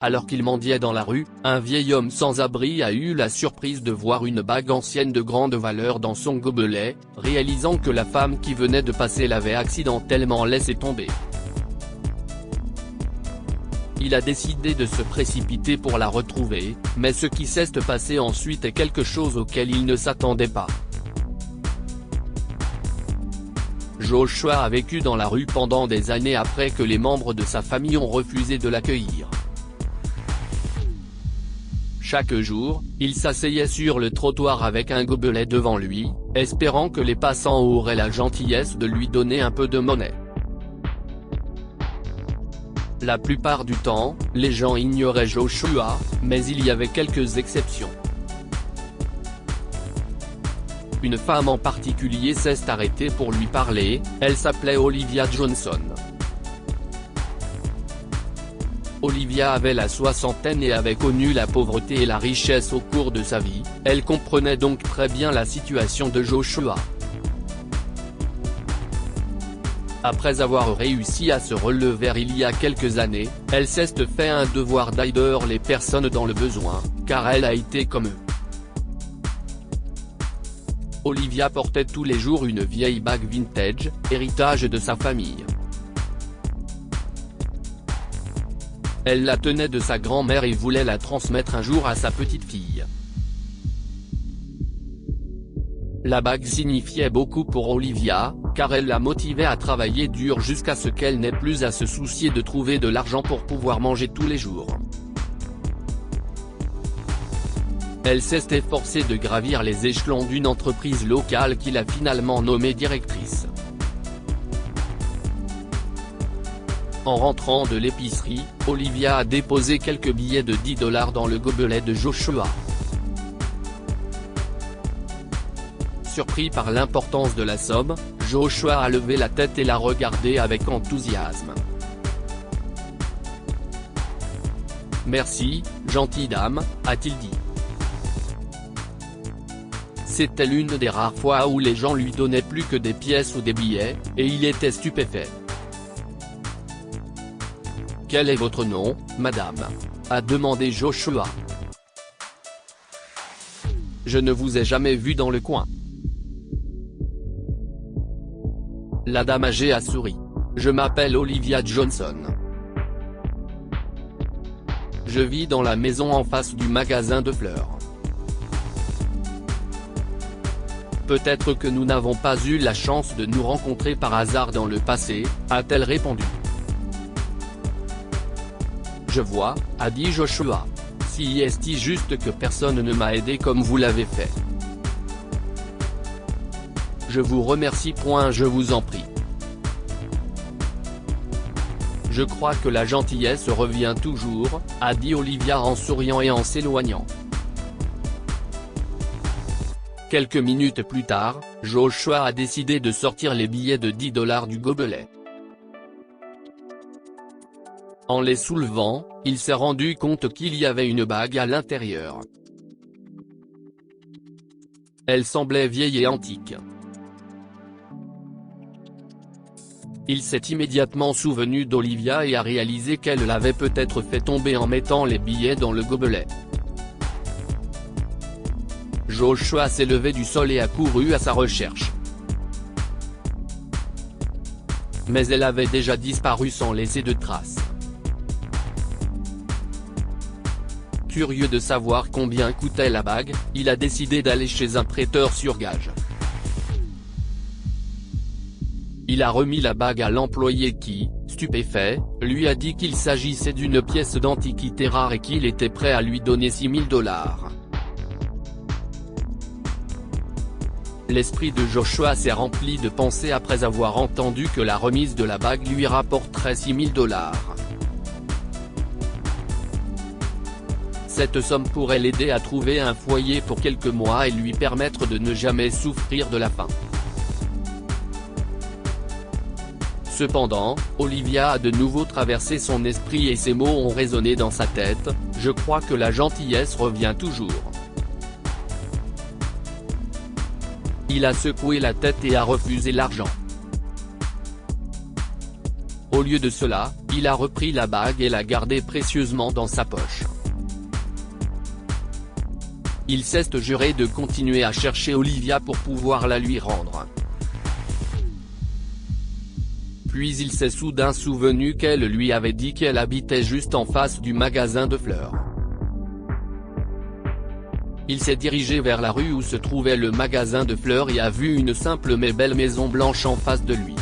Alors qu'il mendiait dans la rue, un vieil homme sans abri a eu la surprise de voir une bague ancienne de grande valeur dans son gobelet, réalisant que la femme qui venait de passer l'avait accidentellement laissé tomber. Il a décidé de se précipiter pour la retrouver, mais ce qui s'est passé ensuite est quelque chose auquel il ne s'attendait pas. Joshua a vécu dans la rue pendant des années après que les membres de sa famille ont refusé de l'accueillir. Chaque jour, il s'asseyait sur le trottoir avec un gobelet devant lui, espérant que les passants auraient la gentillesse de lui donner un peu de monnaie. La plupart du temps, les gens ignoraient Joshua, mais il y avait quelques exceptions. Une femme en particulier s'est arrêtée pour lui parler, elle s'appelait Olivia Johnson. Olivia avait la soixantaine et avait connu la pauvreté et la richesse au cours de sa vie, elle comprenait donc très bien la situation de Joshua. Après avoir réussi à se relever il y a quelques années, elle s'est fait un devoir d'aider les personnes dans le besoin, car elle a été comme eux. Olivia portait tous les jours une vieille bague vintage, héritage de sa famille. Elle la tenait de sa grand-mère et voulait la transmettre un jour à sa petite fille. La bague signifiait beaucoup pour Olivia, car elle la motivait à travailler dur jusqu'à ce qu'elle n'ait plus à se soucier de trouver de l'argent pour pouvoir manger tous les jours. Elle s'est efforcée de gravir les échelons d'une entreprise locale qu'il a finalement nommée directrice. En rentrant de l'épicerie, Olivia a déposé quelques billets de $10 dans le gobelet de Joshua. Surpris par l'importance de la somme, Joshua a levé la tête et l'a regardé avec enthousiasme. « Merci, gentille dame », a-t-il dit. C'était l'une des rares fois où les gens lui donnaient plus que des pièces ou des billets, et il était stupéfait. « Quel est votre nom, madame ?» a demandé Joshua. « Je ne vous ai jamais vu dans le coin. » La dame âgée a souri. « Je m'appelle Olivia Johnson. Je vis dans la maison en face du magasin de fleurs. » Peut-être que nous n'avons pas eu la chance de nous rencontrer par hasard dans le passé, a-t-elle répondu. Je vois, a dit Joshua. Si est juste que personne ne m'a aidé comme vous l'avez fait. Je vous remercie. Je vous en prie. Je crois que la gentillesse revient toujours, a dit Olivia en souriant et en s'éloignant. Quelques minutes plus tard, Joshua a décidé de sortir les billets de $10 du gobelet. En les soulevant, il s'est rendu compte qu'il y avait une bague à l'intérieur. Elle semblait vieille et antique. Il s'est immédiatement souvenu d'Olivia et a réalisé qu'elle l'avait peut-être fait tomber en mettant les billets dans le gobelet. Joshua s'est levé du sol et a couru à sa recherche. Mais elle avait déjà disparu sans laisser de traces. Curieux de savoir combien coûtait la bague, il a décidé d'aller chez un prêteur sur gage. Il a remis la bague à l'employé qui, stupéfait, lui a dit qu'il s'agissait d'une pièce d'antiquité rare et qu'il était prêt à lui donner $6 000. L'esprit de Joshua s'est rempli de pensées après avoir entendu que la remise de la bague lui rapporterait $6 000. Cette somme pourrait l'aider à trouver un foyer pour quelques mois et lui permettre de ne jamais souffrir de la faim. Cependant, Olivia a de nouveau traversé son esprit et ces mots ont résonné dans sa tête, « Je crois que la gentillesse revient toujours. » Il a secoué la tête et a refusé l'argent. Au lieu de cela, Il a repris la bague et l'a gardée précieusement dans sa poche. Il s'est juré de continuer à chercher Olivia pour pouvoir la lui rendre. Puis il s'est soudain souvenu qu'elle lui avait dit qu'elle habitait juste en face du magasin de fleurs. Il s'est dirigé vers la rue où se trouvait le magasin de fleurs et a vu une simple mais belle maison blanche en face de lui.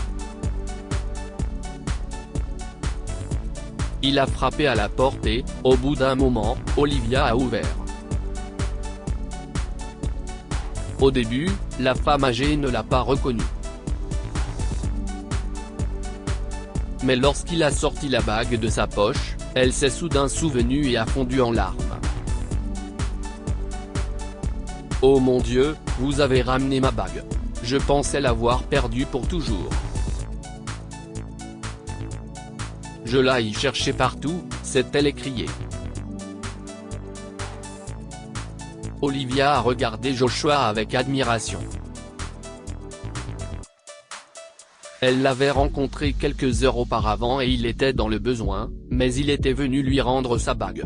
Il a frappé à la porte et, au bout d'un moment, Olivia a ouvert. Au début, la femme âgée ne l'a pas reconnu. Mais lorsqu'il a sorti la bague de sa poche, elle s'est soudain souvenue et a fondu en larmes. « Oh mon Dieu, vous avez ramené ma bague. Je pensais l'avoir perdue pour toujours. Je l'ai cherchée partout », s'est-elle écriée. Olivia a regardé Joshua avec admiration. Elle l'avait rencontré quelques heures auparavant et il était dans le besoin, mais il était venu lui rendre sa bague.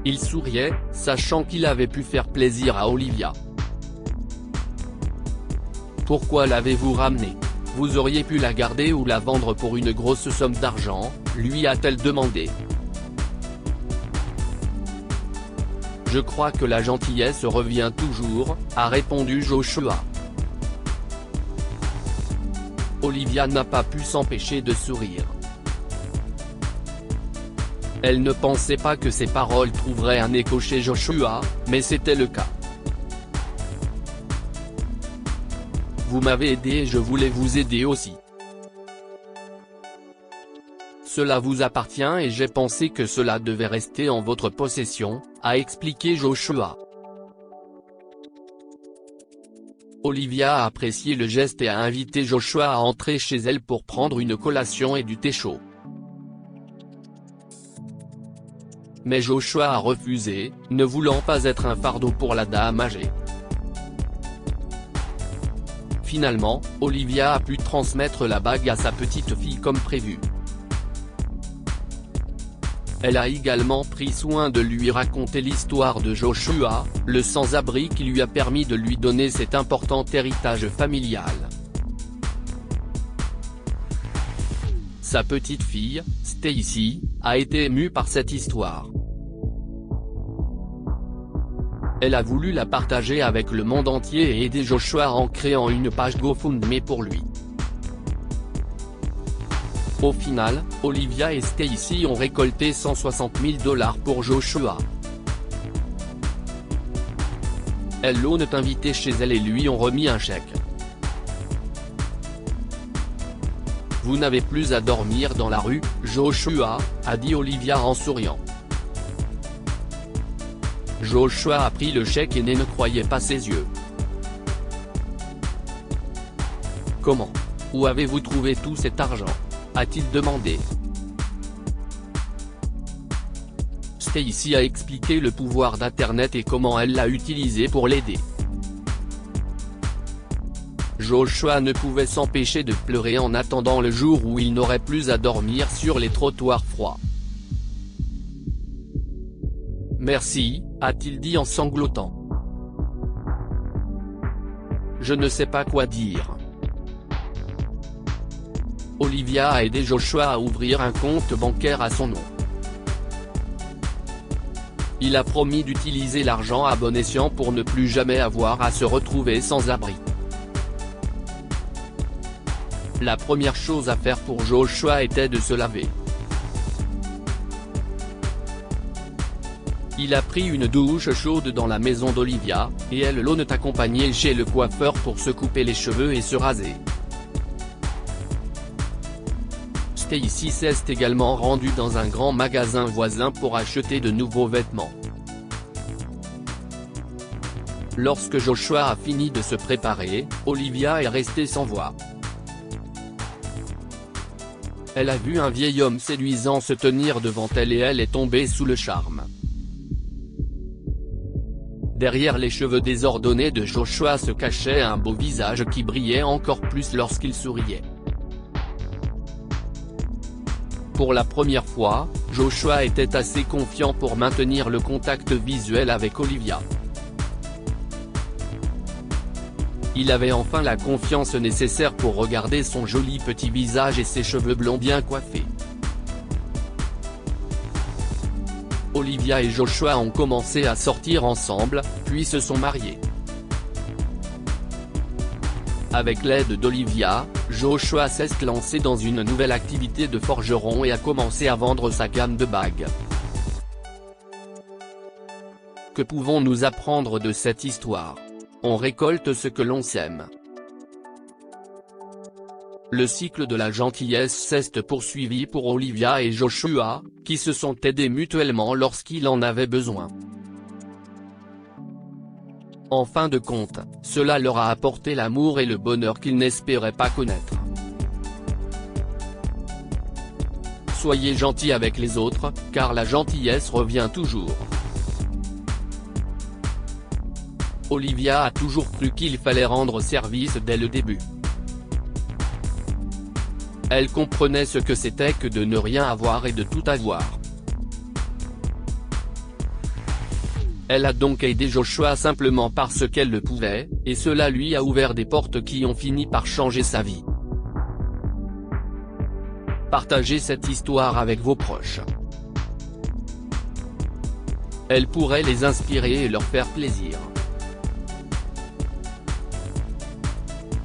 Il souriait, sachant qu'il avait pu faire plaisir à Olivia. « Pourquoi l'avez-vous ramenée ? Vous auriez pu la garder ou la vendre pour une grosse somme d'argent », lui a-t-elle demandé. « Je crois que la gentillesse revient toujours », a répondu Joshua. Olivia n'a pas pu s'empêcher de sourire. Elle ne pensait pas que ses paroles trouveraient un écho chez Joshua, mais c'était le cas. « Vous m'avez aidé et je voulais vous aider aussi. Cela vous appartient et j'ai pensé que cela devait rester en votre possession », a expliqué Joshua. Olivia a apprécié le geste et a invité Joshua à entrer chez elle pour prendre une collation et du thé chaud. Mais Joshua a refusé, ne voulant pas être un fardeau pour la dame âgée. Finalement, Olivia a pu transmettre la bague à sa petite fille comme prévu. Elle a également pris soin de lui raconter l'histoire de Joshua, le sans-abri qui lui a permis de lui donner cet important héritage familial. Sa petite fille, Stacy, a été émue par cette histoire. Elle a voulu la partager avec le monde entier et aider Joshua en créant une page GoFundMe pour lui. Au final, Olivia et Stacy ont récolté 160 000 $ pour Joshua. Elles l'ont invité chez elle et lui ont remis un chèque. « Vous n'avez plus à dormir dans la rue, Joshua », a dit Olivia en souriant. Joshua a pris le chèque et ne croyait pas ses yeux. « Comment ? Où avez-vous trouvé tout cet argent ? » a-t-il demandé. Stacy a expliqué le pouvoir d'Internet et comment elle l'a utilisé pour l'aider. Joshua ne pouvait s'empêcher de pleurer en attendant le jour où il n'aurait plus à dormir sur les trottoirs froids. « Merci », a-t-il dit en sanglotant. « Je ne sais pas quoi dire. » Olivia a aidé Joshua à ouvrir un compte bancaire à son nom. Il a promis d'utiliser l'argent à bon escient pour ne plus jamais avoir à se retrouver sans abri. La première chose à faire pour Joshua était de se laver. Il a pris une douche chaude dans la maison d'Olivia, et elle l'ont accompagné chez le coiffeur pour se couper les cheveux et se raser. Stacy s'est également rendue dans un grand magasin voisin pour acheter de nouveaux vêtements. Lorsque Joshua a fini de se préparer, Olivia est restée sans voix. Elle a vu un vieil homme séduisant se tenir devant elle et elle est tombée sous le charme. Derrière les cheveux désordonnés de Joshua se cachait un beau visage qui brillait encore plus lorsqu'il souriait. Pour la première fois, Joshua était assez confiant pour maintenir le contact visuel avec Olivia. Il avait enfin la confiance nécessaire pour regarder son joli petit visage et ses cheveux blonds bien coiffés. Olivia et Joshua ont commencé à sortir ensemble, puis se sont mariés. Avec l'aide d'Olivia, Joshua s'est lancé dans une nouvelle activité de forgeron et a commencé à vendre sa gamme de bagues. Que pouvons-nous apprendre de cette histoire? On récolte ce que l'on sème. Le cycle de la gentillesse s'est poursuivi pour Olivia et Joshua, qui se sont aidés mutuellement lorsqu'il en avait besoin. En fin de compte, cela leur a apporté l'amour et le bonheur qu'ils n'espéraient pas connaître. Soyez gentils avec les autres, car la gentillesse revient toujours. Olivia a toujours cru qu'il fallait rendre service dès le début. Elle comprenait ce que c'était que de ne rien avoir et de tout avoir. Elle a donc aidé Joshua simplement parce qu'elle le pouvait, et cela lui a ouvert des portes qui ont fini par changer sa vie. Partagez cette histoire avec vos proches. Elle pourrait les inspirer et leur faire plaisir.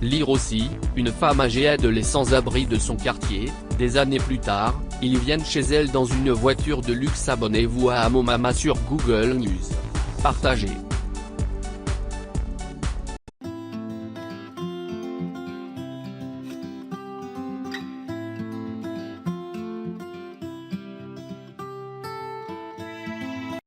Lire aussi, une femme âgée aide les sans-abri de son quartier. Des années plus tard, ils viennent chez elle dans une voiture de luxe. Abonnez-vous à Amomama sur Google News. Partagez.